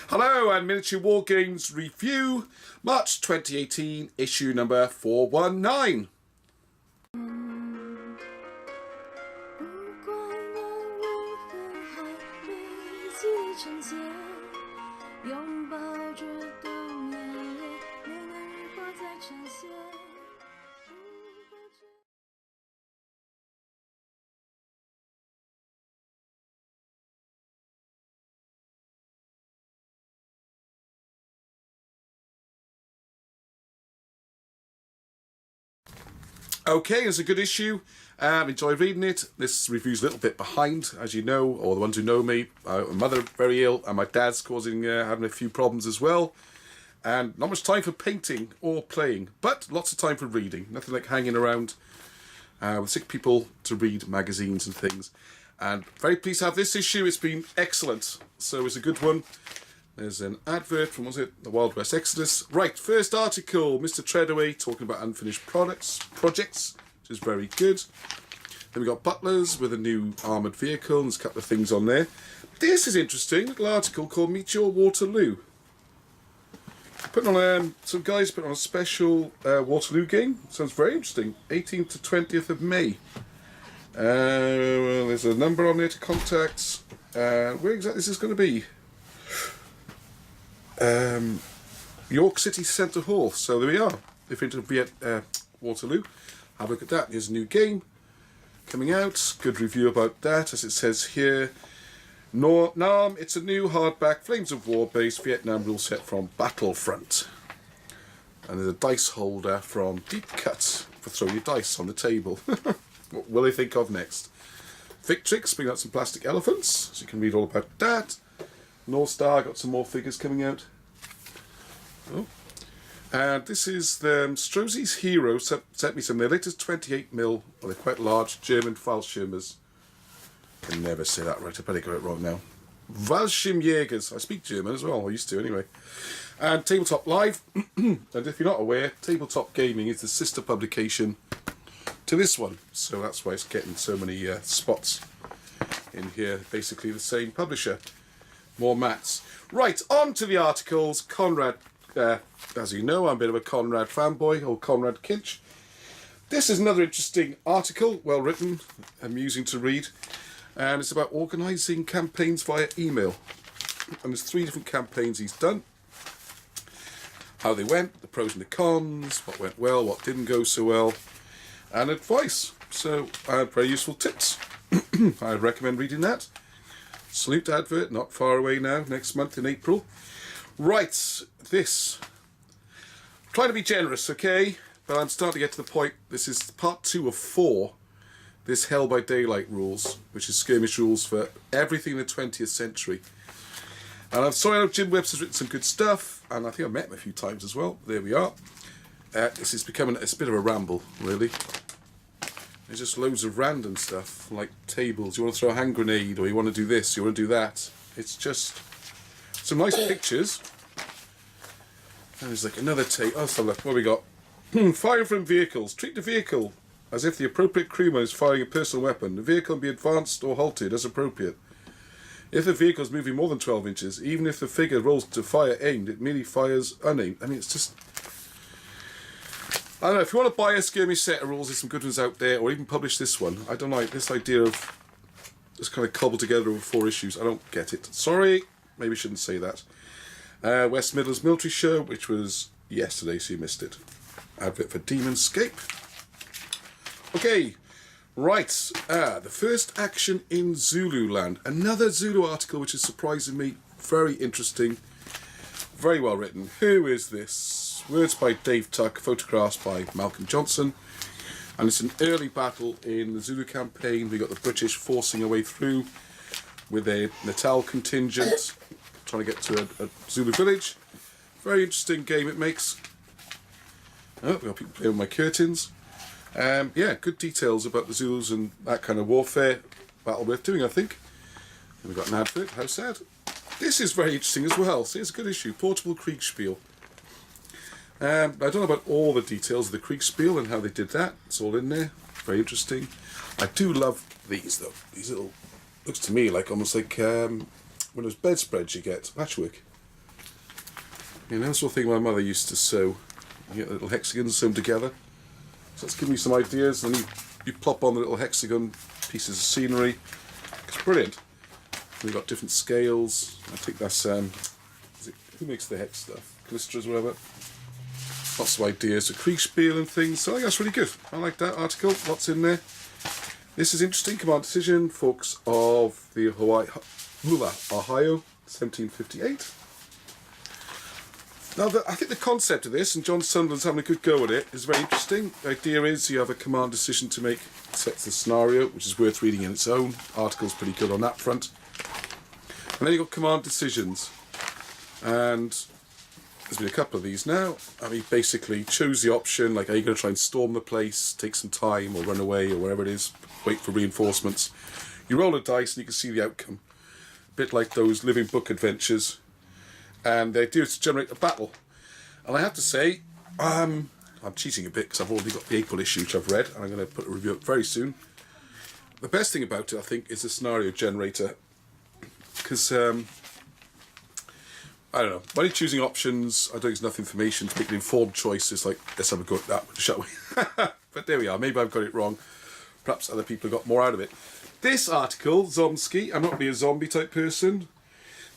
Hello and Miniature Wargames Review, March 2018, issue number 419. Okay, it's a good issue. Enjoy reading it. This review's a little bit behind, as you know, or the ones who know me. My mother very ill, and my dad's having a few problems as well. And not much time for painting or playing, but lots of time for reading. Nothing like hanging around with sick people to read magazines and things. And very pleased to have this issue. It's been excellent. So it's a good one. There's an advert from, was it, the Wild West Exodus. Right, first article, Mr. Treadaway talking about unfinished projects, which is very good. Then we got Butlers with a new armoured vehicle, and there's a couple of things on there. This is interesting, a little article called Meteor Waterloo. Putting on, some guys put on a special Waterloo game. Sounds very interesting. 18th to 20th of May. Well, there's a number on there to contact. Where exactly is this going to be? York City Centre Hall. So there we are. If you're to be at Waterloo, have a look at that. Here's a new game coming out. Good review about that, as it says here. Nam, it's a new hardback Flames of War based Vietnam rule set from Battlefront. And there's a dice holder from Deep Cut for throwing your dice on the table. What will they think of next? Victrix, bring out some plastic elephants, so you can read all about that. North Star, got some more figures coming out. Oh. And this is the Strozzi's Hero sent me some of their latest 28mm, well, they're quite large, German Fallschirmers. I can never say that right, I better get it wrong now. Fallschirmjägers, I speak German as well, I used to anyway. And Tabletop Live, and if you're not aware, Tabletop Gaming is the sister publication to this one. So that's why it's getting so many spots in here, basically the same publisher. More mats. Right, on to the articles. Conrad, as you know, I'm a bit of a Conrad fanboy, or Conrad Kinch. This is another interesting article, well written, amusing to read, and it's about organising campaigns via email. And there's 3 different campaigns he's done. How they went, the pros and the cons, what went well, what didn't go so well, and advice. So, very useful tips. I recommend reading that. Salute advert, not far away now, next month in April. Right, this. I'm trying to be generous, okay? But I'm starting to get to the point, this is part 2 of 4. This Hell by Daylight rules, which is skirmish rules for everything in the 20th century. And I'm sorry, I know Jim Webster's written some good stuff, and I think I've met him a few times as well. There we are. This is becoming a bit of a ramble, really. There's just loads of random stuff, like tables. You want to throw a hand grenade, or you want to do this, you want to do that. It's just some nice pictures. And there's like another table. Oh, so look, what we got? Firing from vehicles. Treat the vehicle as if the appropriate crewman is firing a personal weapon. The vehicle can be advanced or halted as appropriate. If the vehicle is moving more than 12 inches, even if the figure rolls to fire aimed, it merely fires unaimed. I mean, it's just... I don't know, if you want to buy a skirmish set of rules, there's some good ones out there, or even publish this one. I don't like this idea of just kind of cobbled together over 4 issues. I don't get it. Sorry, maybe I shouldn't say that. West Midlands Military Show, which was yesterday, so you missed it. Advert for Demonscape. Okay, right. The first action in Zululand. Another Zulu article which is surprising me. Very interesting. Very well written. Who is this? Words by Dave Tuck, photographs by Malcolm Johnson. And it's an early battle in the Zulu campaign. We got the British forcing a way through with a Natal contingent, trying to get to a Zulu village. Very interesting game it makes. Oh, we got people playing with my curtains. Yeah, good details about the Zulus and that kind of warfare. Battle worth doing, I think. And we've got an advert. How sad. This is very interesting as well. See, it's a good issue. Portable Kriegspiel. I don't know about all the details of the Kriegspiel and how they did that. It's all in there. Very interesting. I do love these, though. These little... Looks to me like almost like one of those bedspreads you get. Patchwork. You know, sort of thing my mother used to sew. You get the little hexagons sewn together. So that's giving me some ideas, and you plop on the little hexagon pieces of scenery. It's brilliant. We've got different scales. I think that's who makes the hex stuff? Calistras, whatever. Lots of ideas for Kriegspiel and things. So I think that's really good. I like that article. Lots in there. This is interesting. Command decision. Folks of the Ohio, 1758. Now, I think the concept of this, and John Sunderland's having a good go at it, is very interesting. The idea is you have a command decision to make, sets the scenario, which is worth reading in its own. Article's pretty good on that front. And then you've got command decisions. And there's been a couple of these now. I mean, basically, choose the option, like, are you going to try and storm the place, take some time, or run away, or wherever it is, wait for reinforcements. You roll a dice and you can see the outcome. A bit like those living book adventures. And the idea is to generate a battle. And I have to say, I'm cheating a bit because I've already got the April issue which I've read, and I'm going to put a review up very soon. The best thing about it, I think, is the scenario generator. Because, I don't know, when you're choosing options, I don't think there's enough information to make an informed choice. It's like, let's have a go at that one, shall we? But there we are, maybe I've got it wrong. Perhaps other people have got more out of it. This article, Zomsky, I'm not really a zombie type person.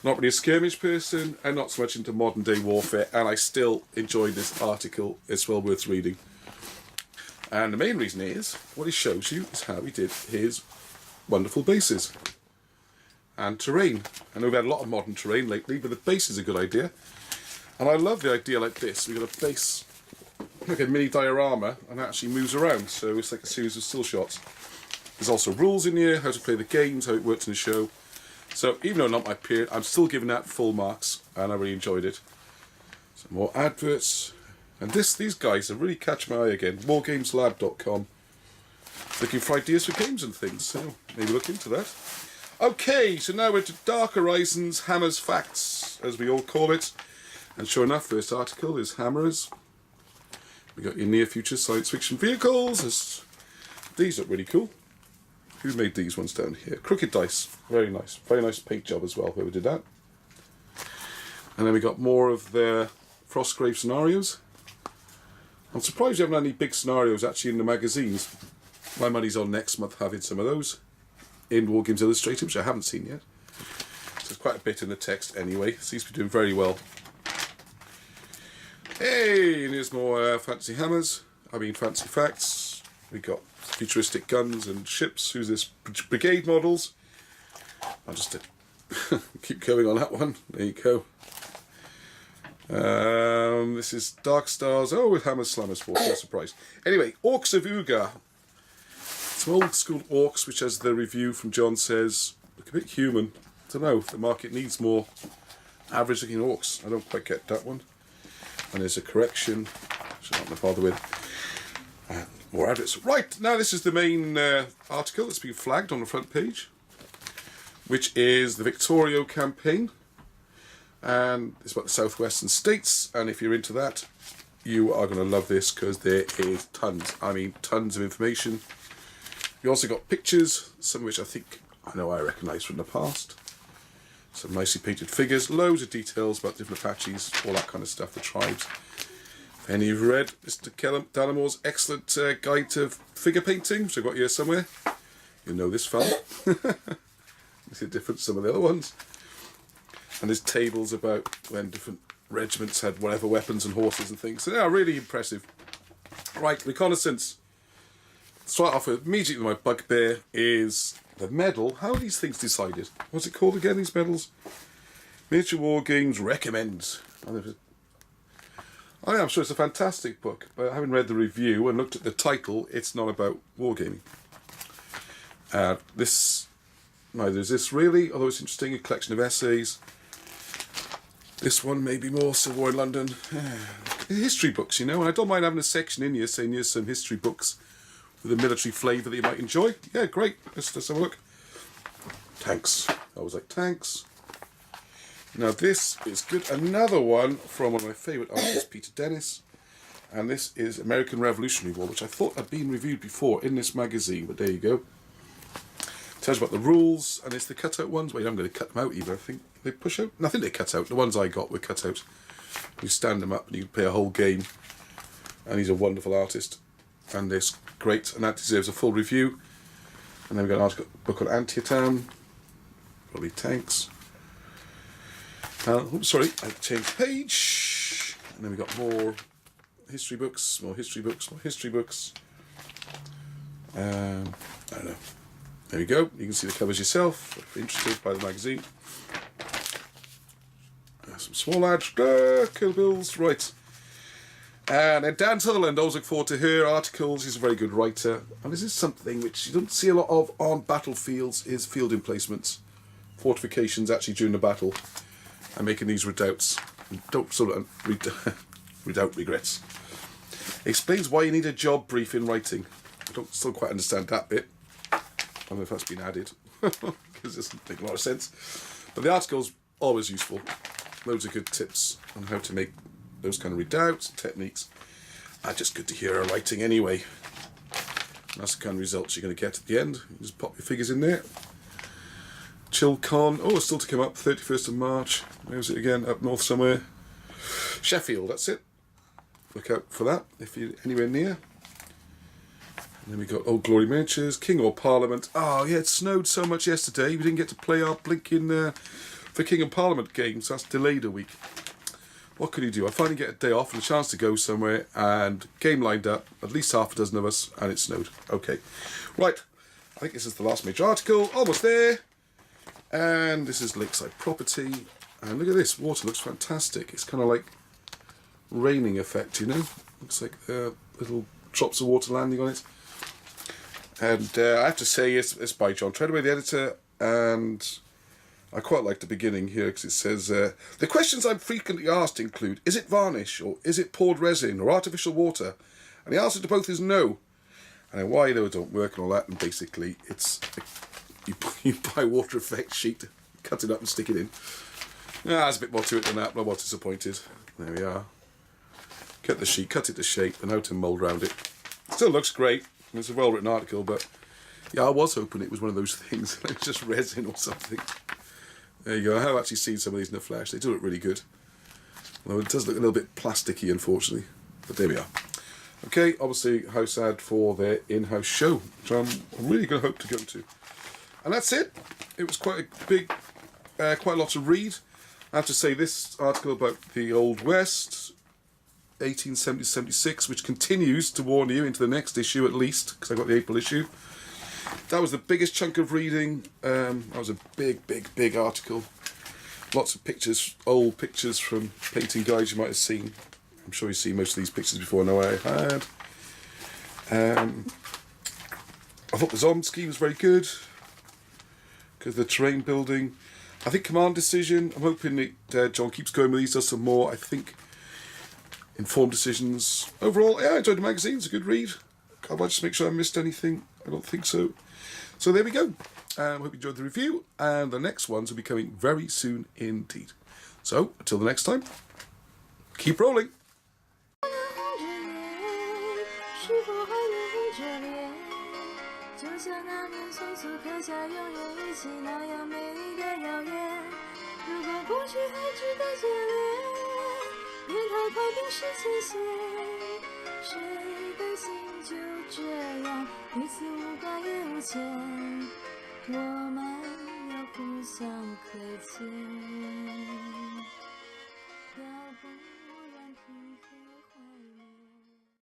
Not really a skirmish person, and not so much into modern day warfare, and I still enjoyed this article. It's well worth reading. And the main reason is, what he shows you is how he did his wonderful bases. And terrain. I know we've had a lot of modern terrain lately, but the base is a good idea. And I love the idea like this. We've got a base, like a mini diorama, and it actually moves around, so it's like a series of still shots. There's also rules in here, how to play the games, how it works in the show. So, even though not my period, I'm still giving that full marks, and I really enjoyed it. Some more adverts. And these guys have really catch my eye again. Wargameslab.com. Looking for ideas for games and things, so maybe look into that. Okay, so now we're to Dark Horizons, Hammers Facts, as we all call it. And sure enough, first article is Hammers. We got your near future science fiction vehicles. These look really cool. Who made these ones down here? Crooked Dice. Very nice. Very nice paint job as well, whoever did that. And then we got more of the Frostgrave scenarios. I'm surprised you haven't had any big scenarios actually in the magazines. My money's on next month having some of those in Wargames Illustrated, which I haven't seen yet. So there's quite a bit in the text anyway. Seems to be doing very well. Hey, and here's more fancy hammers. I mean fancy facts. We got futuristic guns and ships. Who's this? Brigade models. I'll just keep going on that one. There you go. This is Dark Stars. Oh, with Hammers Slammers for no surprise. Anyway, Orcs of Uga. Some old school orcs, which, as the review from John says, look a bit human. I don't know if the market needs more average looking orcs. I don't quite get that one. And there's a correction, which I'm not going to bother with. More adverts. Right, now this is the main article that's been flagged on the front page, which is the Victorio campaign. And it's about the southwestern states, and if you're into that, you are going to love this because there is tons, I mean tons of information. You also got pictures, some of which I recognise from the past. Some nicely painted figures, loads of details about different Apaches, all that kind of stuff, the tribes. If any of you read Mr. Dallamore's excellent guide to figure painting, which I've got here somewhere, you know this fella. It's different to some of the other ones. And there's tables about when different regiments had whatever weapons and horses and things. So they are really impressive. Right, reconnaissance. Start off with immediately my bugbear is the medal. How are these things decided? What's it called again, these medals? Miniature War Games recommends. I'm sure it's a fantastic book, but having read the review and looked at the title, it's not about wargaming. Neither is this really, although it's interesting, a collection of essays. This one may be more Civil War in London. History books, you know, and I don't mind having a section in here saying here's some history books with a military flavour that you might enjoy. Yeah, great. Let's have a look. Tanks. I was like, tanks. Now this is good. Another one from one of my favourite artists, Peter Dennis. And this is American Revolutionary War, which I thought had been reviewed before in this magazine, but there you go. Tells you about the rules, and it's the cut-out ones. Wait, I'm going to cut them out either, I think. They push out? Nothing they cut out. The ones I got were cut out. You stand him up and you can play a whole game. And he's a wonderful artist. And it's great, and that deserves a full review. And then we've got an article, book on Antietam. Probably tanks. Oops, sorry, I changed page. And then we've got more history books, more history books, more history books. I don't know. There you go. You can see the covers yourself if you're interested by the magazine. Some small ads, Kill Bills, right. And then Dan Sutherland, always look forward to her articles. He's a very good writer. And this is something which you don't see a lot of on battlefields, is field emplacements. Fortifications actually during the battle. And making these redoubts. Don't sort of redoubt regrets. Explains why you need a job brief in writing. I don't still quite understand that bit. I don't know if that's been added. Because it doesn't make a lot of sense. But the article's always useful. Loads of good tips on how to make those kind of redoubts, techniques. Just good to hear her writing anyway. And that's the kind of results you're going to get at the end. You just pop your figures in there. ChillCon, it's still to come up, 31st of March. Where's it again? Up north somewhere. Sheffield, that's it. Look out for that if you're anywhere near. And then we got Old Glory Miniatures, King or Parliament. Oh yeah, it snowed so much yesterday, we didn't get to play our blinking the King and Parliament game, so that's delayed a week. What could you do? I finally get a day off and a chance to go somewhere, and game lined up, at least half a dozen of us, and it snowed. Okay, right, I think this is the last major article, almost there. And this is Lakeside Property, and look at this, water looks fantastic. It's kind of like raining effect, you know? Looks like little drops of water landing on it. And I have to say, it's by John Treadaway, the editor, and I quite like the beginning here because it says, the questions I'm frequently asked include, is it varnish, or is it poured resin, or artificial water? And the answer to both is no. And then why they don't work and all that, and basically it's, you buy a water effect sheet, cut it up and stick it in. There's a bit more to it than that, but I was disappointed. There we are. Cut the sheet, cut it to shape, and how to mould around it. Still looks great. It's a well-written article, but yeah, I was hoping it was one of those things, like just resin or something. There you go. I have actually seen some of these in the flesh. They do look really good. Although it does look a little bit plasticky, unfortunately. But there we are. Okay, obviously, house ad for their in-house show, which I'm really going to hope to go to. And that's it. It was quite a big, quite a lot to read. I have to say, this article about the Old West, 1870-76, which continues to warn you into the next issue at least, because I got the April issue. That was the biggest chunk of reading. That was a big article. Lots of pictures, old pictures from painting guides you might have seen. I'm sure you've seen most of these pictures before. I know I had. I thought the Zomsky was very good because the terrain building. I think Command Decision. I'm hoping that John keeps going with these, does some more. I think Informed Decisions. Overall, yeah, I enjoyed the magazine. It's a good read. Can't I just make sure I missed anything? I don't think so. So there we go. Hope you enjoyed the review, and the next ones will be coming very soon indeed. So until the next time, keep rolling.我们要互相亏欠。